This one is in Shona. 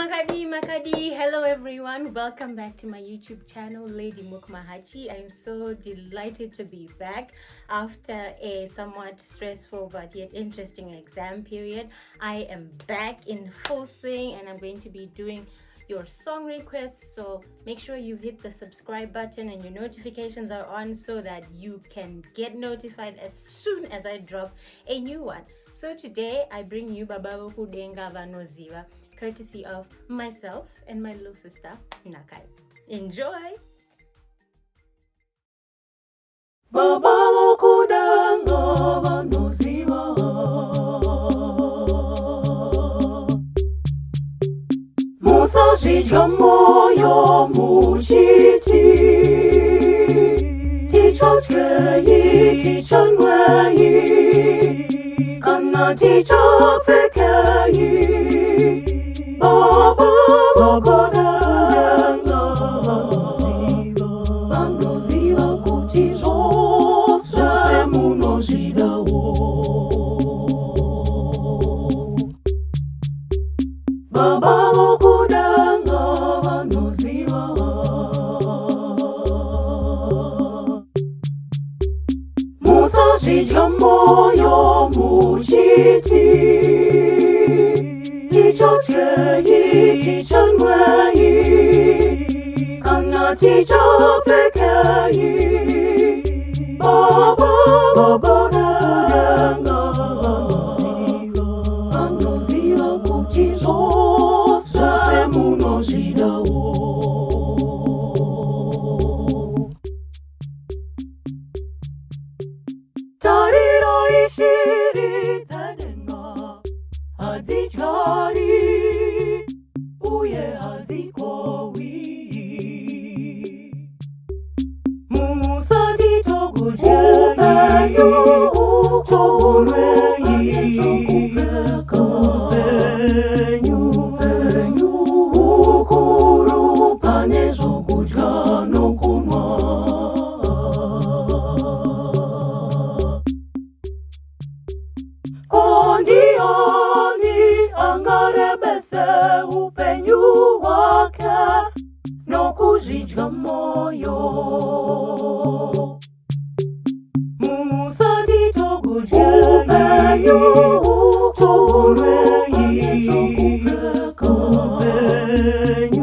Makadi. Hello everyone. Welcome back to my YouTube channel, Lady Mukmahachi. I'm so delighted to be back after a somewhat stressful but yet interesting exam period. I am back in full swing and I'm going to be doing your song requests, so make sure you hit the subscribe button and your notifications are on so that you can get notified as soon as I drop a new one. So today I bring you Bababo Kudenga Vanoziva, courtesy of myself and my little sister Nakai. Enjoy! Bababo Kudenga Vanoziva, Musajija moyo muchiti, Tichachkeyi, tichanweyi, Kana tichafekeyi, Bababo Kudenga Vanoziva, kutizosa semunojidawo. Bababo Kudenga Vanoziva, Musajija moyo muchiti, Tichachkeyi, tichanweyi, Kana tichafekeyi, Bababo Kudenga Vanoziva, kutizosa semunojidawo. Tarira ishiri tadenga, Hadzikari, uye hadzikowi. Musati togujeyu, togunweyi, kupenyu, ukuru pane zvokudya nokunwa. Kondiani angarebese upenyu wake nokuzvidya moyo. Musati togujeyu, togunweyi, kupenyu,